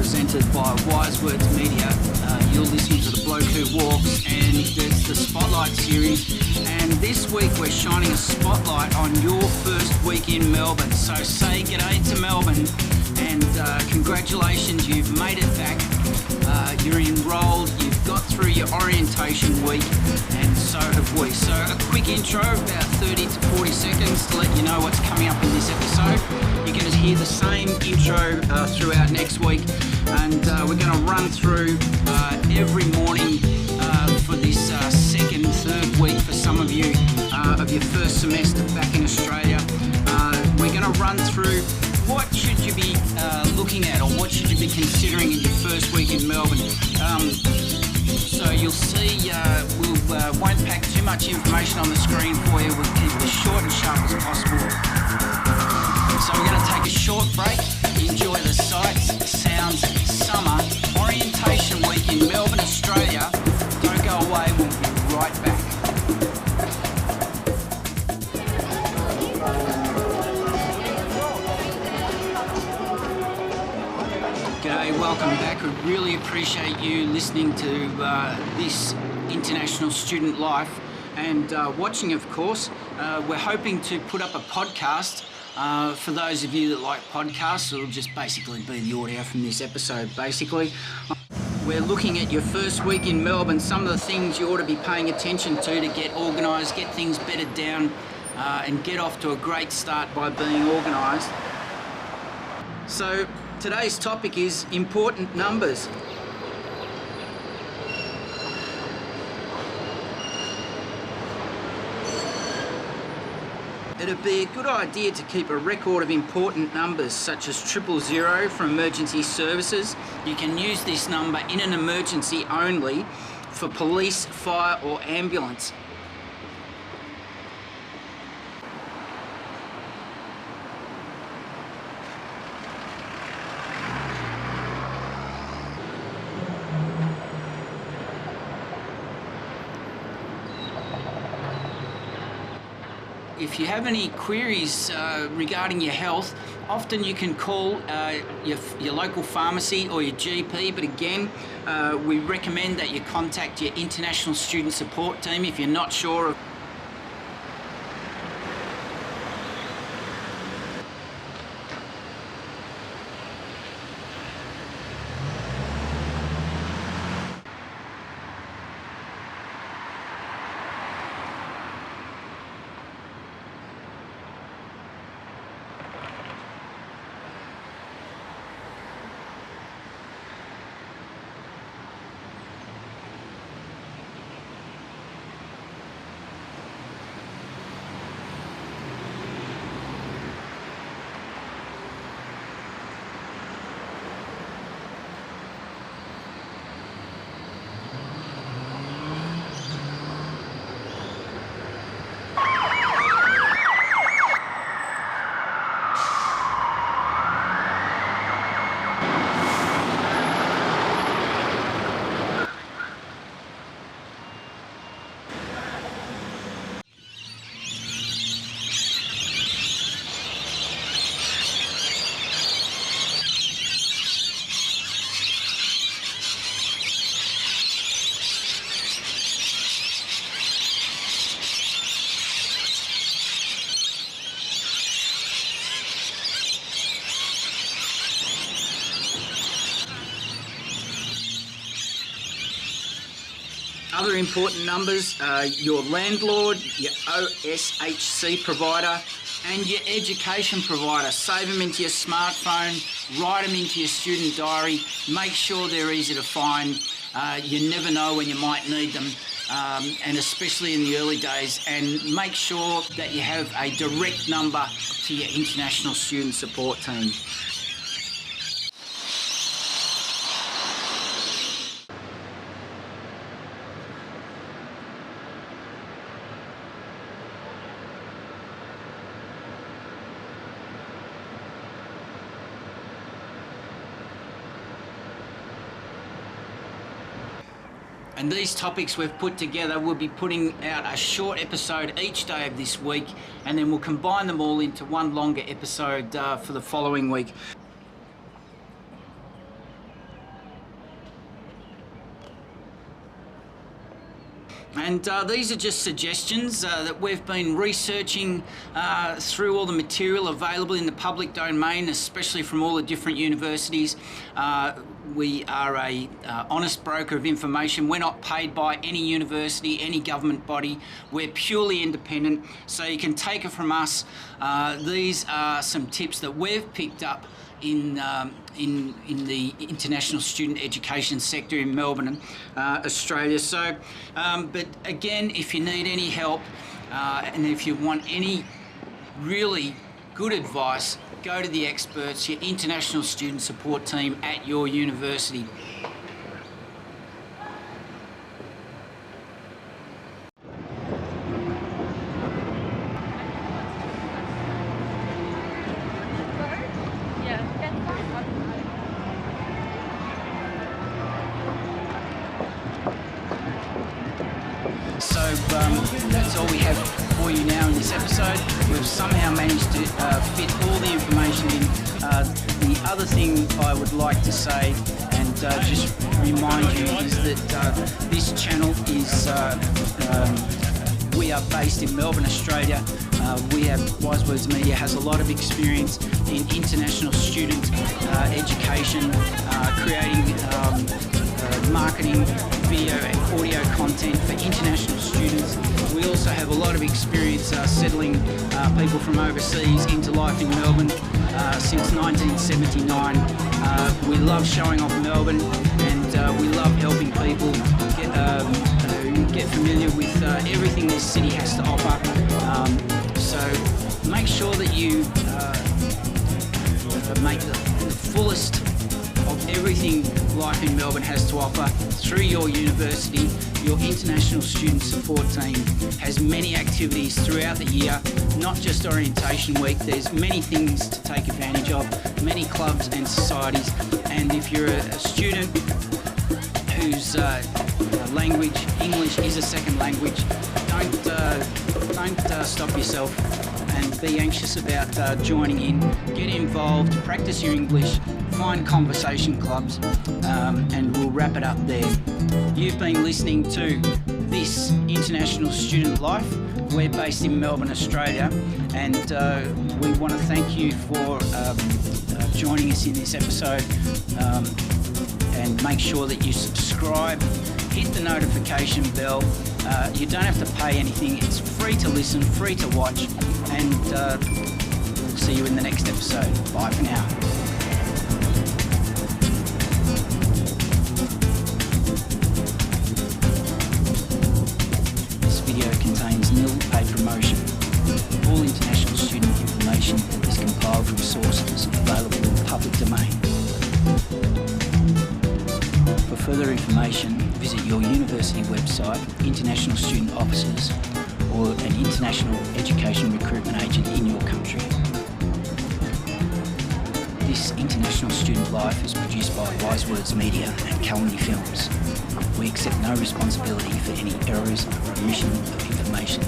presented by Wise Words Media. You're listening to The Bloke Who Walks, and it's the Spotlight series. And this week we're shining a spotlight on your first week in Melbourne. So say g'day to Melbourne, and congratulations, you've made it back. You're enrolled, you've got through your orientation week, and so have we. So a quick intro, about 30 to 40 seconds to let you know what's coming up in this episode. You're going to hear the same intro throughout next week, and we're going to run through every morning for this second, third week for some of you of your first semester back in Australia. We're going to run through what should you be looking at, or what should you be considering in your first week in Melbourne. So you'll see we won't pack too much information on the screen for you. We'll keep it as short and sharp as possible. So we're going to take a short break, enjoy the sights, sounds, summer, orientation week in Melbourne, Australia. Don't go away, we'll be right back. G'day, welcome back. We really appreciate you listening to this International Student Life and watching, of course. We're hoping to put up a podcast. For those of you that like podcasts, it'll just basically be the audio from this episode, basically. We're looking at your first week in Melbourne, some of the things you ought to be paying attention to get organised, get things bedded down, and get off to a great start by being organised. So today's topic is important numbers. It'd be a good idea to keep a record of important numbers such as 000 for emergency services. You can use this number in an emergency only for police, fire or ambulance. If you have any queries regarding your health, often you can call your local pharmacy or your GP, but again, we recommend that you contact your international student support team if you're not sure of. Other important numbers, your landlord, your OSHC provider, and your education provider. Save them into your smartphone, write them into your student diary, make sure they're easy to find. You never know when you might need them, and especially in the early days, and make sure that you have a direct number to your international student support team. And these topics we've put together, we'll be putting out a short episode each day of this week, and then we'll combine them all into one longer episode for the following week. And these are just suggestions that we've been researching through all the material available in the public domain, especially from all the different universities. We are a honest broker of information. We're not paid by any university, any government body. We're purely independent, so you can take it from us. These are some tips that we've picked up in the international student education sector in Melbourne, Australia. So, but again, if you need any help and if you want any really good advice, go to the experts, your international student support team at your university. So that's all we have for you now in this episode. We've somehow managed to fit all the information in. The other thing I would like to say and just remind you is that this channel is, we are based in Melbourne, Australia. Wise Words Media has a lot of experience in international student education, creating marketing, video and audio content for international students. We also have a lot of experience settling people from overseas into life in Melbourne since 1979. We love showing off Melbourne, and we love helping people get familiar with everything this city has to offer. So make sure that you make the fullest of everything life in Melbourne has to offer through your university. Your international student support team has many activities throughout the year, not just orientation week. There's many things to take advantage of, many clubs and societies. And if you're a student whose language, English, is a second language, don't stop yourself and be anxious about joining in. Get involved, practice your English, find conversation clubs, and we'll wrap it up there. You've been listening to This International Student Life. We're based in Melbourne, Australia, and we want to thank you for joining us in this episode, and make sure that you subscribe, hit the notification bell. You don't have to pay anything. It's free to listen, free to watch, and we'll see you in the next episode. Bye for now. This video contains nil paid promotion. All international student information is compiled from sources available in the public domain. For further information, visit your university website, international student offices, or an international education recruitment agent in your country. This International Student Life is produced by Wise Words Media and Calumny Films. We accept no responsibility for any errors or omission of information